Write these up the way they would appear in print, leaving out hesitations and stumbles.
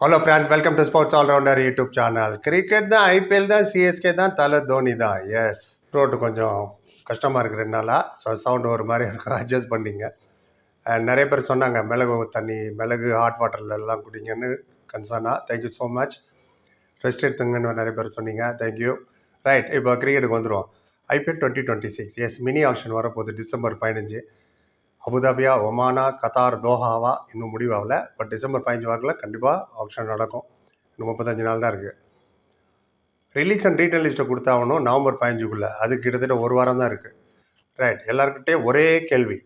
Hello friends, welcome to sports all rounder YouTube channel. Cricket தான், IPL தான், CSK தான், தலை தோனி தான். எஸ், ரோட்டு கொஞ்சம் கஷ்டமாக இருக்குது 2 நாளாக. ஸோ சவுண்டு ஒரு மாதிரி இருக்கும், அட்ஜஸ்ட் பண்ணிங்க. அண்ட் நிறைய பேர் சொன்னாங்க மிளகு தண்ணி, மிளகு ஹாட் வாட்டரில் எல்லாம் குடிங்கன்னு கன்சர்னாக. Thank you so much. ரெஸ்ட் எடுத்துங்கன்னு நிறைய பேர் சொன்னீங்க, தேங்க்யூ. ரைட், இப்போ கிரிக்கெட்டுக்கு வந்துடுவோம். ஐபிஎல் 2026 எஸ், மினி ஆக்ஷன் வரப்போகுது டிசம்பர் 15. அபுதாபியா, ஒமானா, கத்தார், தோஹாவா இன்னும் முடிவாகல. பட் டிசம்பர் 15 வாக்கில் கண்டிப்பாக ஆப்ஷன் நடக்கும். இன்னும் 35 நாள் தான் இருக்குது. ரிலீஸ் அண்ட் ரீட்டைல் லிஸ்ட்டை கொடுத்தாகணும் நவம்பர் 15க்குள்ளே. அது கிட்டத்தட்ட ஒரு வாரம் தான் இருக்குது. ரைட், எல்லாருக்கிட்டே ஒரே கேள்வி,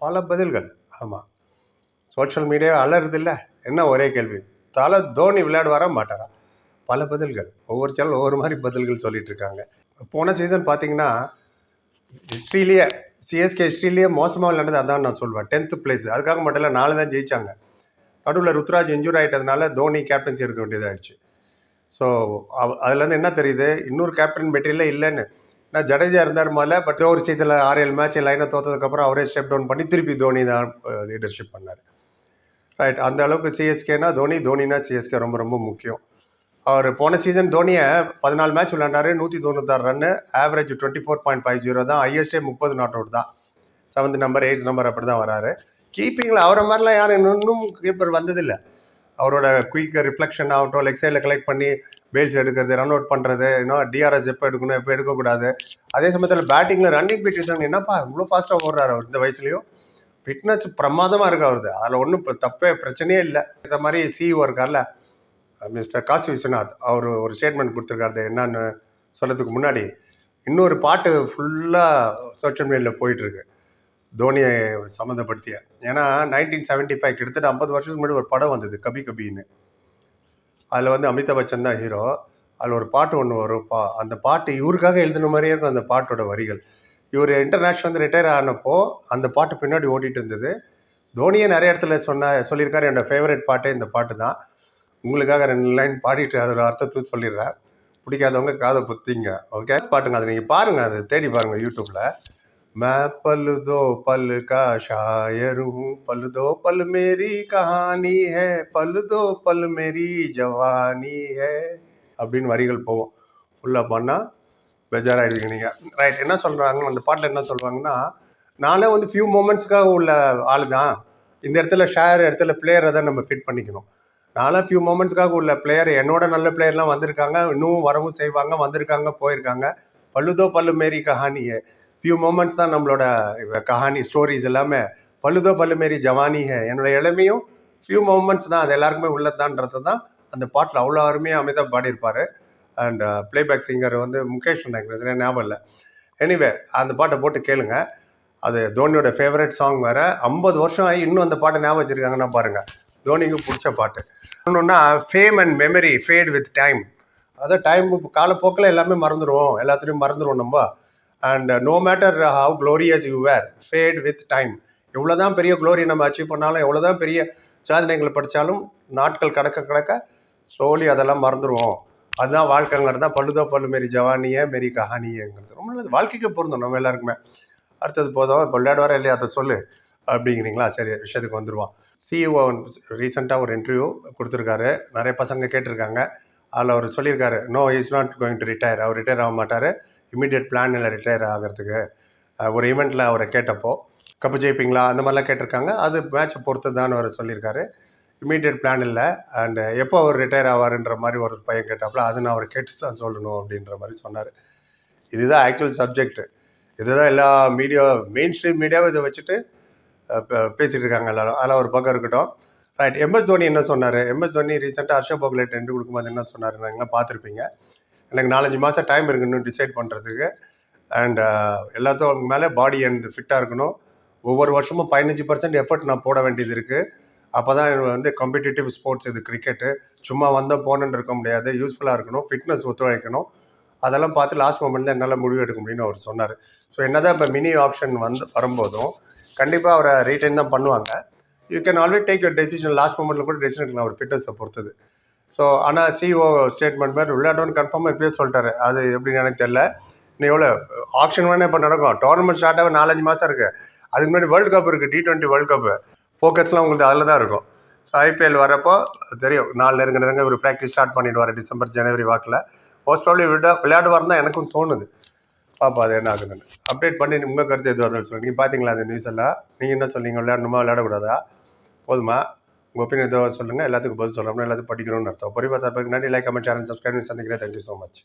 பல பதில்கள். ஆமாம், சோஷியல் மீடியா அலருது இல்லை, என்ன ஒரே கேள்வி, தலை தோனி விளையாடுவாரா மாட்டாரா? பல பதில்கள், ஒவ்வொரு சேனல் ஒவ்வொரு மாதிரி பதில்கள் சொல்லிட்டு இருக்காங்க. போன சீசன் பார்த்தீங்கன்னா ஹிஸ்ட்ரியிலேயே, சிஎஸ்கே ஹிஸ்ட்ரியிலேயே மோசமாக விளையாண்டது அதான் நான் சொல்வேன். 10th place. அதுக்காக மட்டும் இல்லை, 4 தான் ஜெயிச்சாங்க. நடுவில் ருத்ராஜ் இன்ஜூர் ஆகிட்டதுனால தோனி கேப்டன்சி எடுக்க வேண்டியதாகிடுச்சு. ஸோ அதுலேருந்து என்ன தெரியுது, இன்னொரு கேப்டன் மெட்டீரியலே இல்லைன்னு. நான் ஜடேஜா இருந்தார் முதல்ல, பட் ஒரு சீசனில் 6-7 மேட்ச் லைனை தோற்றதுக்கப்புறம் அவரே ஸ்டெப் டவுன் பண்ணி திருப்பி தோனி தான் லீடர்ஷிப் பண்ணார். ரைட், அந்த அளவுக்கு சிஎஸ்கேனா தோனி, தோனினா சிஎஸ்கே ரொம்ப ரொம்ப முக்கியம். அவர் போன சீசன் தோனியை 14 மேட்ச் விளையாண்டாரு, 196 ரன்னு, ஆவரேஜ் 24.50 தான், ஹையஸ்டே 30 நாட் அவுட் தான். 7th நம்பர் 8th நம்பர் அப்படி தான் வராரு. கீப்பிங்கில் அவரை மாதிரிலாம் யாரும் இன்னும் கீப்பர் வந்ததில்லை. அவரோட குயிக் ரிஃப்ளெக்ஷன் ஆகட்டும், லெக் சைடில் கலெக்ட் பண்ணி பேல்ஸ் எடுக்கிறது, ரன் அவுட் பண்ணுறது, இன்னும் டிஆர்எஸ் எப்போ எடுக்கணும் எப்போ எடுக்கக்கூடாது. அதே சமயத்தில் பேட்டிங்கில் ரன்னிங் பீட் இருக்காங்க. என்னப்பா இவ்வளோ ஃபாஸ்ட்டாக ஓடுறாரு அவர் இந்த வயசுலையும். ஃபிட்னஸ் பிரமாதமாக இருக்கு அவருது, அதில் ஒன்றும் தப்பே பிரச்சனையே இல்லை. இந்த மாதிரி சிஇஓ இருக்கார்ல மிஸ்டர் காசி விஸ்வநாத், அவர் ஒரு ஸ்டேட்மெண்ட் கொடுத்துருக்காரு. என்னன்னு சொல்கிறதுக்கு முன்னாடி இன்னொரு பாட்டு ஃபுல்லாக சோஷியல் மீடியாவில் போயிட்டுருக்கு தோனியை சம்மந்தப்படுத்திய. ஏன்னா 1975 கிட்டத்தட்ட 50 வருஷத்துக்கு முன்னாடி ஒரு படம் வந்தது, கபி கபின்னு. அதில் வந்து அமிதாப் பச்சன் தான் ஹீரோ. அதில் ஒரு பாட்டு ஒன்று வரும்ப்பா. அந்த பாட்டு இவருக்காக எழுதின மாதிரியே இருக்கும் அந்த பாட்டோட வரிகள். இவர் இன்டர்நேஷ்னல் வந்து ரிட்டையர் ஆனப்போ அந்த பாட்டு பின்னாடி ஓடிட்டு இருந்தது. தோனியே நிறைய இடத்துல சொல்லியிருக்காரு, என்னோட ஃபேவரட் பாட்டே இந்த பாட்டு தான். உங்களுக்காக 2 லைன் பாடிட்டு அதோட அர்த்தத்தை சொல்லிடுறேன். பிடிக்காதவங்க காதை புத்திங்க. ஓகே, பாட்டுங்க, அதை நீங்கள் பாருங்கள், அதை தேடி பாருங்கள் யூடியூப்பில். मैं पल दो पल का शायर हूँ, पल दो पल मेरी कहानी है, पल दो पल मेरी जवानी है அப்படின்னு வரிகள் போவோம். உள்ள பண்ணால் பெஜாராகிடுவீங்க நீங்கள். ரைட், என்ன சொல்கிறாங்க அந்த பாட்டில், என்ன சொல்கிறாங்கன்னா, நானே வந்து ஃபியூ மூமெண்ட்ஸ்க்காக உள்ள ஆள் தான். இந்த இடத்துல ஷேர் இடத்துல பிளேயரை தான் நம்ம ஃபிட் பண்ணிக்கணும். நானும் ஃபியூ மூமெண்ட்ஸ்க்காக உள்ள பிளேயர், என்னோட நல்ல பிளேயர்லாம் வந்திருக்காங்க, இன்னும் வரவும் செய்வாங்க, வந்திருக்காங்க, போயிருக்காங்க. பல்லுதோ பல்லு மாரி கஹானியே, ஃபியூ மூமெண்ட்ஸ் தான் நம்மளோட கஹானி, ஸ்டோரிஸ் எல்லாமே. பல்லுதோ பல்லு மாரி ஜவானி ஹே, என்னோட இளமையும் ஃபியூ மூமெண்ட்ஸ் தான், அது எல்லாருக்குமே உள்ளதான்றது தான் அந்த பாட்டில் அவ்வளோ அருமையாக அமிதாப் பாடியிருப்பார். அண்ட் பிளேபேக் சிங்கர் வந்து முகேஷ் நினைக்கிறது, ஞாபகம் இல்லை. எனிவே, அந்த பாட்டை போட்டு கேளுங்க. அது தோனியோட ஃபேவரட் சாங் வேறு. 50 வருஷம் ஆகி இன்னும் அந்த பாட்டை ஞாபகம் வச்சுருக்காங்கன்னா பாருங்கள். தோனிக்கு பிடிச்ச பாட்டு. இன்னொன்னா, fame and memory fade with time. அதாவது டைம் காலப்போக்கில் எல்லாமே மறந்துடுவோம், எல்லாத்துலேயும் மறந்துடுவோம் நம்ம. And no matter how glorious you were, fade with time. எவ்வளோ தான் பெரிய க்ளோரி நம்ம அச்சீவ் பண்ணாலும், எவ்வளோ தான் பெரிய சாதனைகளை படித்தாலும், நாட்கள் கடக்க கடக்க ஸ்லோலி அதெல்லாம் மறந்துடுவோம். அதுதான் வாழ்க்கைங்கிறது தான். பல்லுதோ பல்லு மாரி ஜவானியே மாரி கஹானியேங்கிறது ரொம்ப நல்லது, வாழ்க்கைக்கு பொருந்தும் நம்ம எல்லாருக்குமே. அடுத்தது போதும், இப்போ விளையாடுவாரா இல்லையா அதை சொல்லு அப்படிங்கிறீங்களா? சரி, விஷயத்துக்கு வந்துடுவான். சிஇஓ ரீசெண்டாக ஒரு இன்டர்வியூ கொடுத்துருக்காரு, நிறைய பசங்க கேட்டிருக்காங்க. அதில் அவர் சொல்லியிருக்காரு, no is not going to retire. அவர் ரிட்டையர் ஆக மாட்டார், இமீடியட் பிளான் இல்லை ரிட்டையர் ஆகிறதுக்கு. ஒரு ஈவெண்ட்டில் அவரை கேட்டப்போ, கப்பு ஜெயிப்பீங்களா அந்த மாதிரிலாம் கேட்டிருக்காங்க. அது மேட்சை பொறுத்து தான் அவர் சொல்லியிருக்காரு, இமீடியட் பிளான் இல்லை. அண்டு எப்போ அவர் ரிட்டையர் ஆவார்ன்ற மாதிரி ஒரு பையன் கேட்டாப்புல, அது நான் அவர் கேட்டு தான் சொல்லணும் அப்படின்ற மாதிரி சொன்னார். இதுதான் ஆக்சுவல் சப்ஜெக்ட். இதுதான் எல்லா மீடியா, மெயின் ஸ்ட்ரீம் மீடியாவை இதை வச்சுட்டு பேசிகிட்டு இருக்காங்க எல்லாரும். அதில் ஒரு பக்கம் இருக்கட்டும். ரைட், எம்எஸ் தோனி என்ன சொன்னார்? எம்எஸ் தோனி ரீசெண்டாக ஹர்ஷ போக்லேட் ரெண்டு கொடுக்கும்போது என்ன சொன்னார், நீங்களாம் பார்த்துருப்பீங்க. எனக்கு 4-5 மாதம் டைம் இருக்குன்னு டிசைட் பண்ணுறதுக்கு. அண்ட் எல்லாத்துக்கும் மேலே பாடி அண்ட் ஃபிட்டாக இருக்கணும். ஒவ்வொரு வருஷமும் 15% எஃபர்ட் நான் போட வேண்டியது இருக்குது. அப்போ தான் வந்து காம்படிட்டிவ் ஸ்போர்ட்ஸ் இது கிரிக்கெட்டு. சும்மா வந்தால் போனன்னு இருக்க முடியாது, யூஸ்ஃபுல்லாக இருக்கணும், ஃபிட்னஸ் ஒத்துழைக்கணும். அதெல்லாம் பார்த்து லாஸ்ட் மொமெண்ட் தான் என்னால் முடிவு எடுக்க முடியும்னு அவர் சொன்னார். ஸோ என்ன தான் இப்போ மினி ஆப்ஷன் வரும்போதும் கண்டிப்பாக அவரை ரீட்டைன் தான் பண்ணுவாங்க. You can always take your decision. Last மொமெண்ட்டில் கூட டெசிஷன் எடுக்கலாம், அவர் ஃபிட்னஸை பொறுத்தது. ஸோ ஆனால் சிஓ ஸ்டேட்மெண்ட் மாதிரி விளையாடணும்னு கன்ஃபார்மாக இப்போயே சொல்லிட்டாரு. அது எப்படின்னு எனக்கு தெரியல. இன்னும் எவ்வளோ ஆப்ஷன் வேணால் இப்போ நடக்கும். டோர்னமெண்ட் ஸ்டார்ட் ஆக 4-5 மாதம் இருக்குது. அதுக்கு முன்னாடி வேர்ல்டு கப் இருக்குது, T20 வேர்ல்டு கப்பு. ஃபோக்கஸ்லாம் உங்களுக்கு அதில் தான் இருக்கும். ஸோ ஐபிஎல் வரப்போ தெரியும், நாள் நெருங்க ஒரு ப்ராக்டிஸ் ஸ்டார்ட் பண்ணிவிடுவார் டிசம்பர் ஜனவரி வாக்கில். மோஸ்ட் ப்ராபப்லி விளையாடுவார் தான் எனக்கும் தோணுது. பாப்பா அது என்ன ஆகுதுன்னு அப்டேட் பண்ணி உங்கள் கருத்து எது வரணும்னு சொல்லுங்கள். நீங்கள் பார்த்தீங்களா அந்த நியூஸ் எல்லாம்? நீங்கள் என்ன சொல்லுங்கள், விளையாடணுமா விளையாடக்கூடாதா? போதுமா? உங்கள் ஒப்பீனியன் எதோ சொல்லுங்கள். எல்லாத்துக்கும் பதில் சொல்லணும்னா எல்லாத்துக்கும் படிக்கணும்னு அர்த்தம். பொறிவா சார் நன்றி. Like, comment, channel, subscribe. சந்திக்கிறேன். Thank you so much.